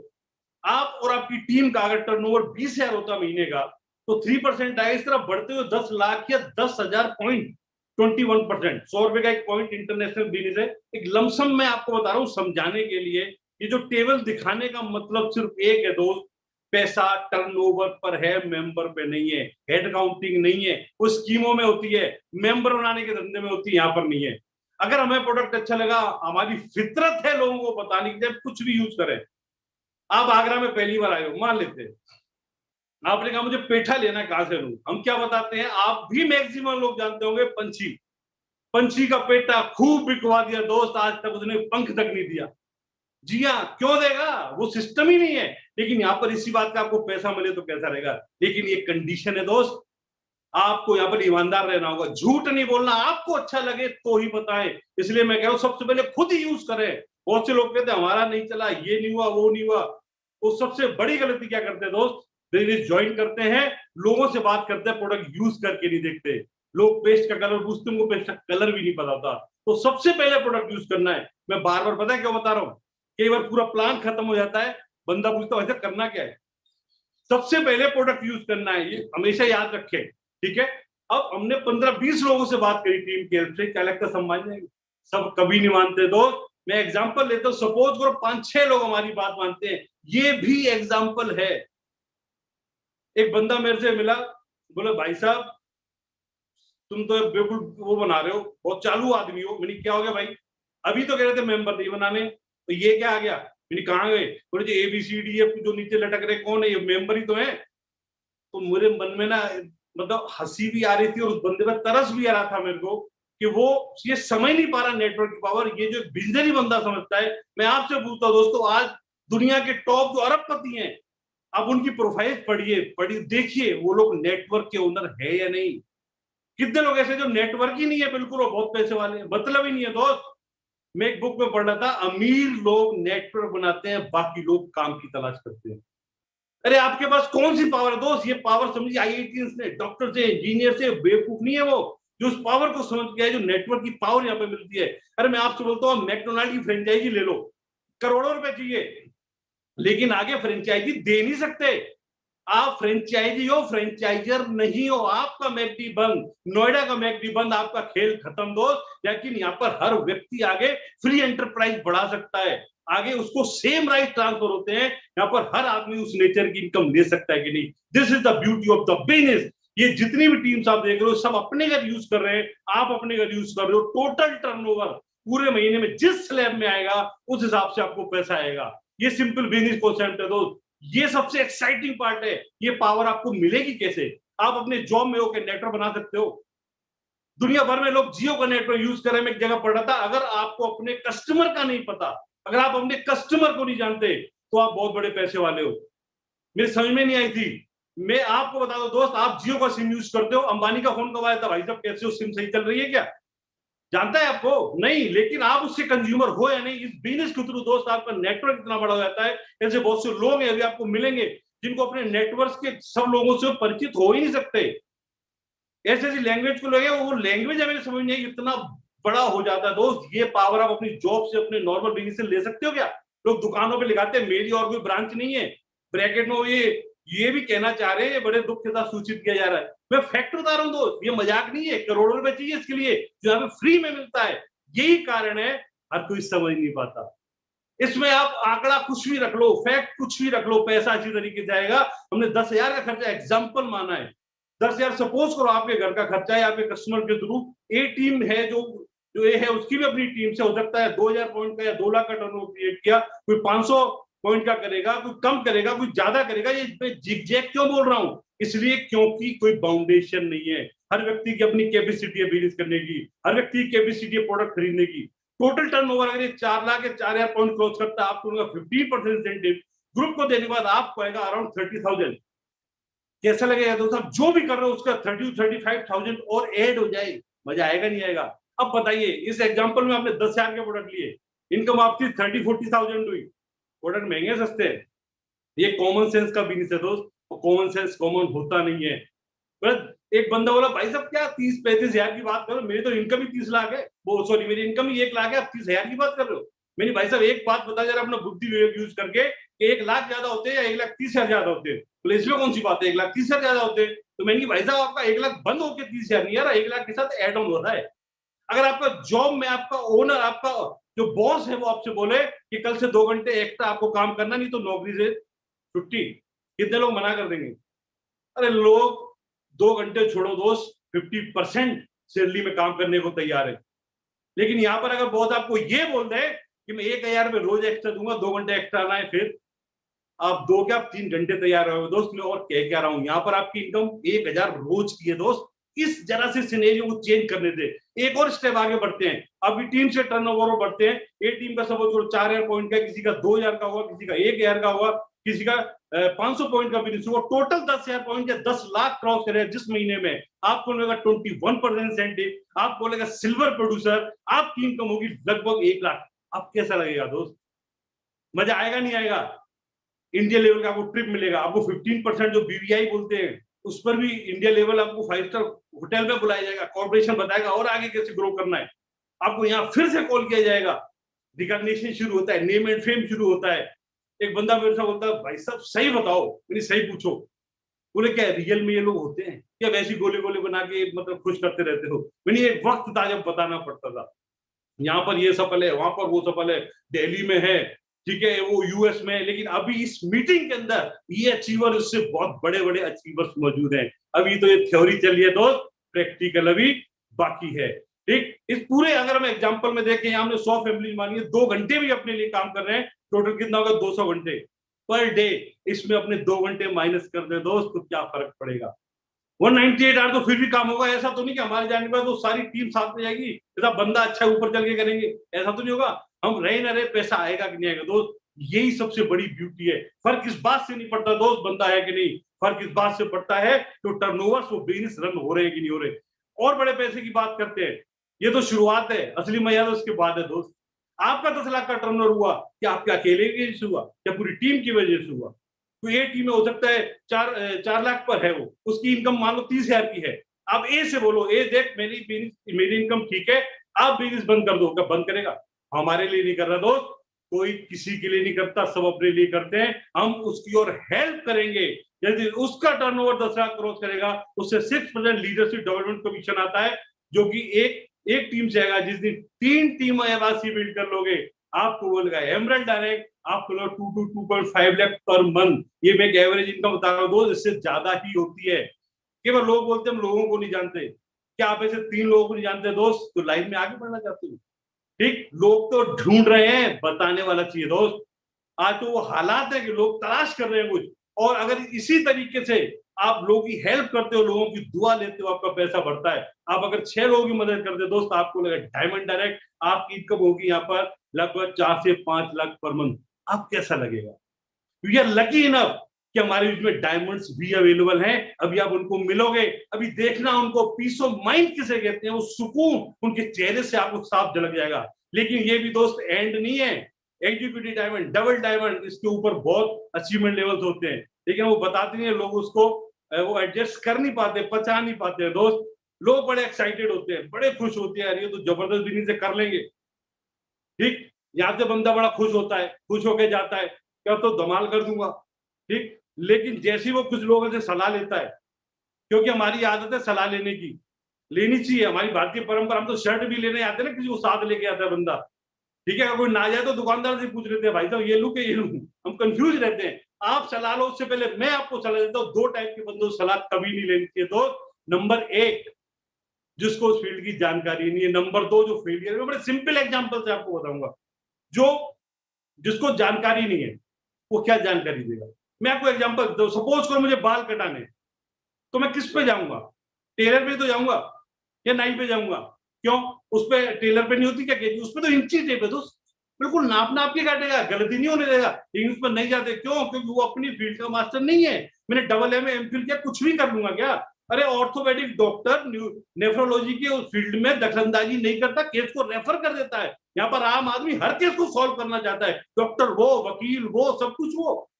S3: आप और आपकी टीम का अगर टर्नओवर 20,000 होता महीने का, तो 3% आए, इस तरह बढ़ते हुए 10 लाख या 10,000 पॉइंट, 21%। 100 रुपए का एक पॉइंट इंटरनेशनल बिजनेस है। एक लमसम मैं आपको बता रहा हूँ समझाने के लिए। ये जो टेबल दिखाने का मतलब सिर्फ एक है दोस्त, पैसा टर्नओवर पर है, मेंबर पे नहीं है। हेड काउंटिंग नहीं है, वो स्कीमों में होती है, मेंबर बनाने के धंधे में होती है, यहाँ पर नहीं है। अगर हमें प्रोडक्ट अच्छा लगा, हमारी फितरत है लोगों को बताने की, जब कुछ भी यूज करें। आप आगरा में पहली बार आए हो, मान लेते हैं, आपने कहा मुझे पेठा लेना है, कहां से लूं? हम क्या बताते हैं, आप भी मैक्सिमम लोग जानते होंगे, पंछी। पंछी का पेटा खूब बिकवा दिया दोस्त, आज तक उसने पंख तक नहीं दिया। जी हाँ, क्यों देगा? वो सिस्टम ही नहीं है। लेकिन यहाँ पर इसी बात का आपको पैसा मिले तो कैसा रहेगा। लेकिन ये कंडीशन है दोस्त, आपको यहाँ पर ईमानदार रहना होगा, झूठ नहीं बोलना, आपको अच्छा लगे तो ही बताएं। इसलिए मैं कह रहा हूं सबसे पहले खुद ही यूज करें। बहुत से लोग कहते हैं हमारा नहीं चला, ये नहीं हुआ, वो नहीं हुआ। तो सबसे बड़ी गलती क्या करते हैं दोस्त, बिजनेस ज्वाइन करते हैं, लोगों से बात करते हैं, प्रोडक्ट यूज करके नहीं देखते। लोग पेस्ट का कलर पूछते हैं, उनको पेस्ट का कलर भी नहीं पता था। तो सबसे पहले प्रोडक्ट यूज करना है। मैं बार बार पता है क्यों बता रहा हूँ, कई बार पूरा प्लान खत्म हो जाता है, बंदा पूछता है ऐसा करना क्या है। सबसे पहले प्रोडक्ट यूज करना है, ये हमेशा याद रखें, ठीक है। अब हमने 15-20 लोगों से बात करी टीम की हेल्प से, क्या लगता है सब मान जाएंगे? सब कभी नहीं मानते दोस्त। मैं एग्जांपल लेता हूं, सपोज करो 5-6 लोग हमारी बात मानते हैं, ये भी एग्जांपल है। एक बंदा मेरे से मिला, बोले भाई साहब तुम तो बिल्कुल वो बना रहे हो, बहुत चालू आदमी हो। मैंने क्या हो गया भाई? अभी तो कह रहे थे मेंबर नहीं बनाने, तो ये क्या आ गया? मैंने कहाँ गए? बोले जी ABCD जो नीचे लटक रहे कौन है? ये मेंबर ही तो है। तो मेरे मन में ना मतलब हंसी भी आ रही थी और उस बंदे पर तरस भी आ रहा था मेरे को, कि वो ये समझ नहीं पा रहा नेटवर्क की पावर। ये जो बिजनेस बंदा समझता है। मैं आपसे पूछता हूँ दोस्तों, आज दुनिया के टॉप जो अरबपति हैं, आप उनकी प्रोफाइल पढ़िए देखिए, वो लोग नेटवर्क के ओनर है या नहीं। कितने लोग ऐसे जो नेटवर्क ही नहीं है बिल्कुल, वो बहुत पैसे वाले हैं, मतलब ही नहीं है दोस्त। मैं एक बुक में पढ़ रहा था, अमीर लोग नेटवर्क बनाते हैं, बाकी लोग काम की तलाश करते हैं। अरे आपके पास कौन सी पावर है दोस्त? ये पावर समझिए IIT ने, डॉक्टर से, इंजीनियर से, बेवकूफ नहीं है वो जो उस पावर को समझ गया है, जो नेटवर्क की पावर यहाँ पे मिलती है। अरे मैं आपसे बोलता हूँ, मैकडोनाल्ड की फ्रेंचाइजी ले लो, करोड़ों रुपए चाहिए, लेकिन आगे फ्रेंचाइजी दे नहीं सकते। आप फ्रेंचाइजी हो, फ्रेंचाइजर नहीं हो। आपका मैकडी बंद, नोएडा का मैकडी बंद, आपका खेल खत्म दोस्त। लेकिन यहाँ पर हर व्यक्ति आगे फ्री एंटरप्राइज बढ़ा सकता है, आगे उसको सेम राइट ट्रांसफर होते हैं। यहाँ पर हर आदमी उस नेचर की इनकम ले सकता है कि नहीं। This is the beauty of the business. ये जितनी भी टीम्स आप देख रहे हो, सब अपने घर यूज कर रहे हैं, आप अपने घर यूज कर रहे हो। टोटल टर्नओवर पूरे महीने में जिस स्लैब में आएगा, उस हिसाब से आपको पैसा आएगा। ये सिंपल बिजनेस कॉन्सेप्ट है दोस्त। ये सबसे एक्साइटिंग पार्ट है। ये पावर आपको मिलेगी कैसे? आप अपने जॉब में होकर नेटवर्क बना सकते हो। दुनिया भर में लोग जियो का नेटवर्क यूज कर रहे हैं। मैं एक जगह पढ़ रहा था, अगर आपको अपने कस्टमर का नहीं पता, अगर आप अपने कस्टमर को नहीं जानते, तो आप बहुत बड़े पैसे वाले हो। मेरी समझ में नहीं आई थी। मैं आपको बता दो दोस्त, आप जियो का सिम यूज करते हो, अंबानी का फोन कब आया था भाई साहब? कैसे हो, सिम सही चल रही है क्या? जानता है आपको? नहीं। लेकिन आप उससे कंज्यूमर हो या नहीं, इस बिजनेस के थ्रू दोस्त आपका नेटवर्क इतना बड़ा हो जाता है। ऐसे बहुत से लोग हैं अभी आपको मिलेंगे, जिनको अपने नेटवर्क के सब लोगों से परिचित हो ही नहीं सकते। ऐसी ऐसी लैंग्वेज को लगे, वो लैंग्वेज हमें समझ नहीं, इतना बड़ा हो जाता है दोस्त। ये पावर आप अपनी जॉब से, अपने नॉर्मल बिजनेस से ले सकते हो क्या? लोग दुकानों पे लिखाते हैं मेरी और कोई ब्रांच नहीं है, ब्रैकेट में ये भी कहना चाह रहे हैं, बड़े दुख के साथ सूचित किया जा रहा है। मैं फैक्ट बता रहा हूँ दोस्त, ये मजाक नहीं है। करोड़ों रुपए चाहिए इसके लिए, जो यहाँ पे फ्री में मिलता है। यही कारण है हर कोई समझ नहीं पाता। इसमें आप आंकड़ा कुछ भी रख लो, फैक्ट कुछ भी रख लो, पैसा अच्छी तरीके से आएगा। हमने 10,000 का खर्चा एग्जाम्पल माना है। 10,000 सपोज करो आपके घर का खर्चा है, आपके कस्टमर के थ्रू। ए टीम है जो ये है, उसकी भी अपनी टीम से हो सकता है 2,000 पॉइंट का या 2 लाख का टर्नओवर क्रिएट किया, कोई 500 पॉइंट का करेगा, कोई कम करेगा, कोई ज्यादा करेगा। ये जिगजैग क्यों बोल रहा हूं? इसलिए क्योंकि कोई बाउंडेशन नहीं है। हर व्यक्ति की अपनी कैपेसिटी है बिजनेस करने की, हर व्यक्ति की कैपेसिटी है प्रोडक्ट खरीदने की। टोटल टर्नओवर अगर ये 4 लाख या 4,000 पॉइंट क्लोज करता है, आपको 15% इंसेंटिव ग्रुप को देने के बाद आपको आएगा अराउंड 30,000। कैसा लगेगा दोस्तों? जो भी कर रहे हो उसका 30-35,000 और ऐड हो जाए, मजा आएगा नहीं आएगा? अब बताइए, इस एग्जांपल में आपने 10,000 के प्रोडक्ट लिए, इनकम आपकी 30-40,000 हुई। प्रोडक्ट महंगे सस्ते हैं? ये कॉमन सेंस का बिजनेस है दोस्त, और कॉमन सेंस कॉमन होता नहीं है। बस एक बंदा बोला भाई साहब क्या 30-35 हजार की बात करो, मेरी तो इनकम ही 30 लाख है, वो सॉरी मेरी इनकम ही 1 लाख है, आप 30 हजार की बात कर रहे हो। मेरी भाई साहब एक बात बता जरा अपना बुद्धि विवेक यूज करके, कि 1,00,000 ज्यादा होते हैं या 1,30,000 ज्यादा होते हैं। तो इसमें कौन सी बात है, 1,30,000 ज्यादा होते हैं। तो मैंने भाई साहब आपका 1,00,000 बंद होकर 30,000 नहीं आ रहा, 1,00,000 के साथ एड ऑन हो रहा है। अगर आपका जॉब में आपका ओनर, आपका जो बॉस है वो आपसे बोले कि कल से 2 घंटे एक्स्ट्रा आपको काम करना, नहीं तो नौकरी से छुट्टी, कितने लोग मना कर देंगे? अरे लोग 2 घंटे छोड़ो दोस्त, 50% सैलरी में काम करने को तैयार है। लेकिन यहाँ पर अगर बॉस आपको ये बोल दे कि मैं 1,000 रुपये रोज एक्स्ट्रा दूंगा, 2 घंटे एक्स्ट्रा आना है, फिर आप 2 क्या 3 घंटे तैयार रहोगे दोस्त। मैं और कह क्या रहा हूँ, यहाँ पर आपकी इनकम 1,000 रोज की है दोस्त। इस जरा से सिनेरियो को चेंज करने दे, एक और स्टेप आगे बढ़ते हैं। अभी टीम से टर्नओवर बढ़ते हैं। ये टीम का सपोज 4,000 पॉइंट का, किसी का 2,000 का हुआ, किसी का 1,000 का हुआ, किसी का 500 पॉइंट का बिजनेस हुआ, टोटल 10,000 पॉइंट या 10 लाख क्रॉस करे जिस महीने में, आपको मिलेगा 21% इंसेंटिव, आप बोलेगा सिल्वर प्रोड्यूसर, आपकी इनकम होगी लगभग 1 लाख। अब कैसा लगेगा दोस्त? मजा आएगा नहीं आएगा? इंडिया लेवल का आपको ट्रिप मिलेगा, आपको 15% जो बीवीआई बोलते हैं उस पर भी इंडिया लेवल आपको 5 स्टार होटल में बुलाया जाएगा, कॉर्पोरेशन बताएगा और आगे कैसे ग्रो करना है। आपको यहाँ फिर से कॉल किया जाएगा, रिकॉग्निशन शुरू होता है, नेम एंड फेम शुरू होता है। एक बंदा मेरे से बोलता है, भाई साहब सही बताओ, मैंने सही पूछो। बोले क्या रियल में ये लोग होते हैं क्या, वैसी गोले गोले बना के मतलब खुश करते रहते हो? मैंने एक वक्त था जब बताना पड़ता था, यहाँ पर ये सफल है, वहां पर वो सफल है, दिल्ली में है, ठीक है, वो यूएस में है। लेकिन अभी इस मीटिंग के अंदर ये अचीवर, उससे बहुत बड़े बड़े अचीवर्स मौजूद हैं। अभी तो ये थ्योरी चल रही है दोस्त, प्रैक्टिकल अभी बाकी है। ठीक, इस पूरे अगर हम एग्जांपल में देखें, हमने 100 फैमिली मानी है, 2 घंटे भी अपने लिए काम कर रहे हैं, टोटल कितना होगा 200 घंटे पर डे। इसमें अपने 2 घंटे माइनस कर दे दोस्त, तो क्या फर्क पड़ेगा? 198 आवर तो फिर भी काम होगा। ऐसा तो नहीं कि हमारे जाने के बाद तो सारी टीम साथ में जाएगी, ऐसा बंदा अच्छा ऊपर चल के करेंगे, ऐसा तो नहीं होगा। हम रहे ना रहे, पैसा आएगा कि नहीं आएगा दोस्त, यही सबसे बड़ी ब्यूटी है। फर्क इस बात से नहीं पड़ता दोस्त बंदा है कि नहीं, फर्क इस बात से पड़ता है तो टर्नओवर्स, वो बिजनेस रन हो रहे हैं कि नहीं हो रहे। और बड़े पैसे की बात करते हैं, ये तो शुरुआत है, असली मजा तो उसके बाद है दोस्त। आपका 10 लाख का टर्नओवर हुआ, क्या आपके अकेले की वजह से हुआ या पूरी टीम की वजह से हुआ? तो ए टीम में हो सकता है 4 लाख पर है वो, उसकी इनकम मान लो 30,000 की है। अब ए से बोलो, ए देख मेरी इनकम ठीक है, आप बिजनेस बंद कर दो, क्या बंद करेगा? हमारे लिए नहीं कर रहा दोस्त, कोई किसी के लिए नहीं करता, सब अपने लिए करते हैं। हम उसकी और हेल्प करेंगे। यदि उसका टर्नओवर 10 लाख क्रॉस करेगा, उससे 6% लीडरशिप डेवलपमेंट कमीशन आता है, जो कि एक टीम से आएगा। जिस दिन 3 टीम एवासी बिल्ड कर लोगे, आपको बोलेगा एमरल्ड डायरेक्ट, आपको 2 to 2.5 लाख पर मंथ। ये मैं एक एवरेज इनकम बता रहा हूँ दोस्त, इससे ज्यादा ही होती है। केवल लोग बोलते हैं हम लोगों को नहीं जानते, क्या आप ऐसे 3 लोगों को नहीं जानते दोस्त? तो लाइफ में आगे बढ़ना चाहते हो? ठीक, लोग तो ढूंढ रहे हैं, बताने वाला चाहिए दोस्त। आज तो वो हालात है कि लोग तलाश कर रहे हैं कुछ, और अगर इसी तरीके से आप लोगों की हेल्प करते हो, लोगों की दुआ लेते हो, आपका पैसा बढ़ता है। आप अगर 6 लोगों की मदद करते हो दोस्त, आपको लगा डायमंड डायरेक्ट, आपकी इनकम होगी यहाँ पर लगभग 4 से 5 लाख पर मंथ। आप कैसा लगेगा? वी आर लकी इनफ कि हमारे बीच में डायमंड्स भी अवेलेबल हैं। अभी आप उनको मिलोगे, अभी देखना उनको पीस ऑफ माइंड किसे कहते हैं, वो सुकून उनके चेहरे से आपको साफ झलक जाएगा। लेकिन ये भी दोस्त एंड नहीं है। एग्जीक्यूटिव डायमंड, डबल डायमंड, इसके ऊपर बहुत अचीवमेंट लेवल्स होते हैं, लेकिन वो बताते नहीं है, लोग उसको वो एडजस्ट कर नहीं पाते, पचा नहीं पाते हैं दोस्त। लोग बड़े एक्साइटेड होते हैं, बड़े खुश होते हैं, यार ये तो जबरदस्त बिजनेस से कर लेंगे। ठीक, यहाँ से बंदा बड़ा खुश होता है, खुश होके जाता है, क्या तो धमाल कर दूंगा। ठीक, लेकिन जैसे वो कुछ लोगों से सलाह लेता है, क्योंकि हमारी आदत है सलाह लेने की, लेनी चाहिए, हमारी भारतीय परंपरा। हम तो शर्ट भी लेने आते हैं ना, किसी को साथ लेके आता है बंदा, ठीक है, अगर कोई ना जाए तो दुकानदार से पूछ लेते हैं, भाई साहब ये लू के ये लू, हम कंफ्यूज रहते हैं। आप सलाह लो, उससे पहले मैं आपको सलाह देता हूँ, 2 टाइप के बंदों से सलाह कभी नहीं लेनी चाहिए। तो नंबर 1, जिसको उस फील्ड की जानकारी नहीं है। नंबर 2, जो फेलियर है। बड़े सिंपल एग्जांपल से आपको बताऊंगा, जो जिसको जानकारी नहीं है वो क्या जानकारी देगा। मैं आपको एग्जांपल दो, सपोज करो मुझे बाल कटाने, तो मैं किस पे जाऊंगा? टेलर पे तो जाऊंगा या नाई पे जाऊंगा? क्यों? उस पे टेलर पे नहीं होती क्या केजी? उस पे तो इंची टेप है दोस्त, बिल्कुल नाप नाप के काटेगा, गलती नहीं होने देगा। लेकिन उस पर नहीं जाते, क्यों? क्योंकि वो अपनी फील्ड का मास्टर नहीं है। मैंने डबल एम एमफिल किया, कुछ भी कर लूंगा क्या? अरे ऑर्थोपेडिक डॉक्टर नेफ्रोलॉजी के उस फील्ड में दखलंदाजी नहीं करता, केस को रेफर कर देता है। यहाँ पर आम आदमी हर केस को सॉल्व करना चाहता है, डॉक्टर वो, वकील वो, सब कुछ वो।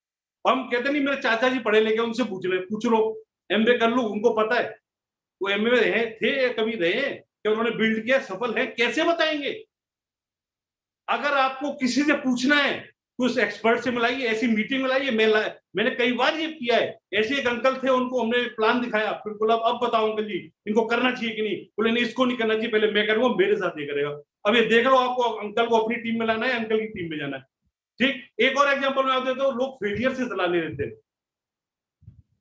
S3: हम कहते नहीं मेरे चाचा जी पढ़े लिखे, उनसे पूछ लो, एमबीए कर लू, उनको पता है, वो एमबीए रहे थे या कभी रहे, क्या उन्होंने बिल्ड किया, सफल है, कैसे बताएंगे? अगर आपको किसी से पूछना है कुछ एक्सपर्ट से मिलाइए, ऐसी मीटिंग मिलाइए। मैंने कई बार ये किया है। ऐसे एक अंकल थे, उनको हमने प्लान दिखाया, फिर बोला अब बताओ अंकल जी इनको करना चाहिए कि नहीं। बोले नहीं इसको नहीं करना चाहिए, पहले मैं करूंगा, मेरे साथ ये करेगा। अब ये देख लो, आपको अंकल को अपनी टीम में लाना है, अंकल की टीम में जाना है। ठीक, एक और एग्जाम्पल मैं आप देता हूँ, लोग फेलियर से सलाह ले लेते हैं।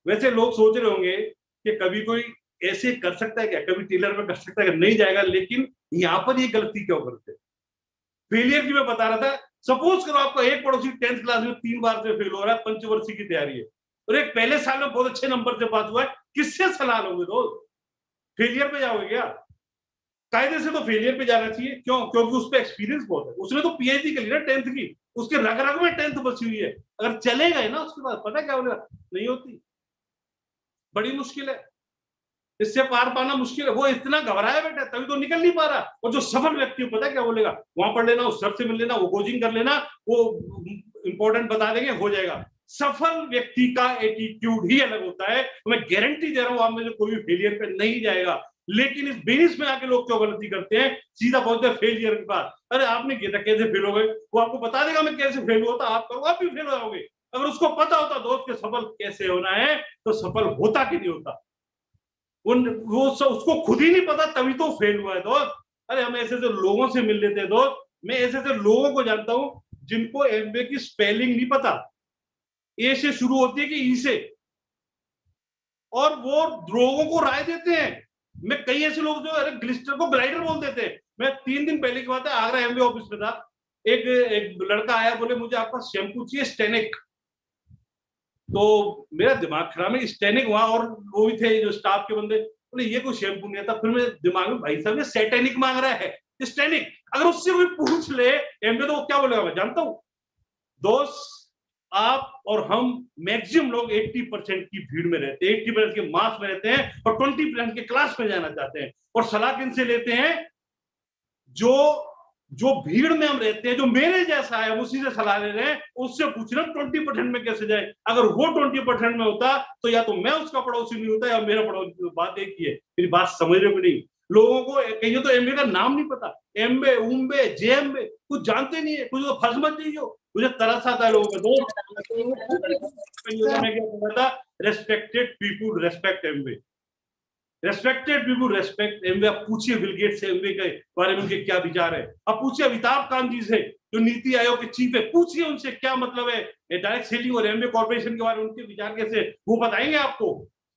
S3: वैसे लोग सोच रहे होंगे कि कभी कोई ऐसे कर सकता है क्या, कभी टेलर में कर सकता है क्या, नहीं जाएगा। लेकिन यहाँ पर ये गलती क्यों करते हैं? फेलियर की मैं बता रहा था। सपोज करो आपका एक पड़ोसी 10th क्लास में 3 बार से फेल हो रहा है, पंचवर्षीय की तैयारी है, और एक पहले साल में बहुत अच्छे नंबर से पास हुआ है, किससे सलाह लोगे दोस्त? फेलियर पे जाओगे क्या? कायदे से तो फेलियर पे जाना चाहिए। क्यों? क्योंकि उस पर एक्सपीरियंस बहुत है। उसने तो पीएचडी कर ली ना 10th की, उसके रग रग में 10th बची हुई है। अगर चले गए ना उसके बाद पता क्या होगा, नहीं होती, बड़ी मुश्किल है, इससे पार पाना मुश्किल है। वो इतना घबराया बैठा तभी तो निकल नहीं पा रहा। और जो सफल व्यक्ति पता क्या बोलेगा, वहां पढ़ लेना, उस सर से मिल लेना, वो कोचिंग कर लेना, वो इंपॉर्टेंट बता देंगे, हो जाएगा। सफल व्यक्ति का एटीट्यूड ही अलग होता है। मैं गारंटी दे रहा हूं, आप में से कोई भी फेलियर पे नहीं जाएगा। लेकिन इस बिजनेस में आके लोग क्यों गलती करते हैं, सीधा पहुंचते हैं फेलियर के पास। अरे आपने किया था, कैसे फेल हो गए? वो आपको बता देगा मैं कैसे फेल हुआ था, आप करो आप भी फेल हो जाओगे। अगर उसको पता होता दोस्त के सफल कैसे होना है, तो सफल होता कि नहीं होता। उसको खुद ही नहीं पता, तभी तो फेल हुआ है दोस्त। अरे हम ऐसे ऐसे लोगों से मिल लेते हैं दोस्त। मैं ऐसे ऐसे लोगों को जानता हूं जिनको एमबीए की स्पेलिंग नहीं पता, ए से शुरू होती है कि ई से, और वो लोगों को राय देते हैं। मैं कई ऐसे लोग जो अरे ग्लिस्टर को ग्लाइडर बोल देते हैं। मैं 3 दिन पहले की बात है, आगरा एमबीए ऑफिस में था, एक लड़का आया, बोले मुझे आपका शैम्पू चाहिए स्टेनिक। तो मेरा दिमाग खराब है, स्टेनिक वहां, और वो भी थे जो स्टाफ के बंदे, बोले ये कोई शैम्पू नहीं आता। फिर मेरे दिमाग में, भाई साहब ये सेटेनिक मांग रहा है, स्टेनिक। अगर उससे कोई पूछ ले एमबीए तो वो क्या बोलेगा, मैं जानता हूं। दोस्त आप और हम मैक्सिमम लोग 80% की भीड़ में रहते हैं, 80% के मास में रहते हैं, और 20% के क्लास में जाना चाहते हैं। और सलाह किन से लेते हैं? जो भीड़ में हम रहते हैं, जो मेरे जैसा है, उसी से सलाह ले रहे हैं। उससे पूछ रहे 20% में कैसे जाए। अगर वो 20% में होता तो या तो मैं उसका पड़ोसी नहीं होता, या मेरा पड़ोसी। बात एक ही है, मेरी बात समझ रहे हो नहीं? लोगों को कहीं तो एमबीए का नाम नहीं पता, एमबीए, उम्बे, जेएमबे कुछ जानते नहीं है। कुछ तो फर्ज मत जाइए। मुझे तरस आता है लोगों को। मैं क्या बोला था, respected people respect MBA, respected people respect MBA. आप पूछिए बिल गेट्स से एमबीए के बारे में उनके क्या विचार है। आप पूछिए अमिताभ कांत जी से, जो नीति आयोग के चीफ है, पूछिए उनसे क्या मतलब है डायरेक्ट सेलिंग और एमबीए कॉर्पोरेशन के बारे में, उनके विचार कैसे, वो बताएंगे आपको।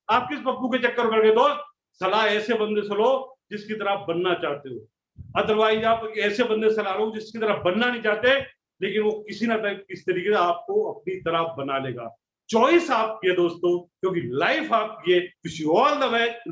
S3: आप किस पप्पू के चक्कर में गए दोस्त? सलाह ऐसे बंदे से लो जिसकी तरह आप बनना चाहते हो। अदरवाइज आप ऐसे बंदे सलाह लो जिसकी तरह बनना नहीं चाहते, लेकिन वो किसी ना किस तरीके से आपको अपनी तरह बना लेगा। चॉइस आपकी है दोस्तों, क्योंकि लाइफ आपकी है। Wish you all the best.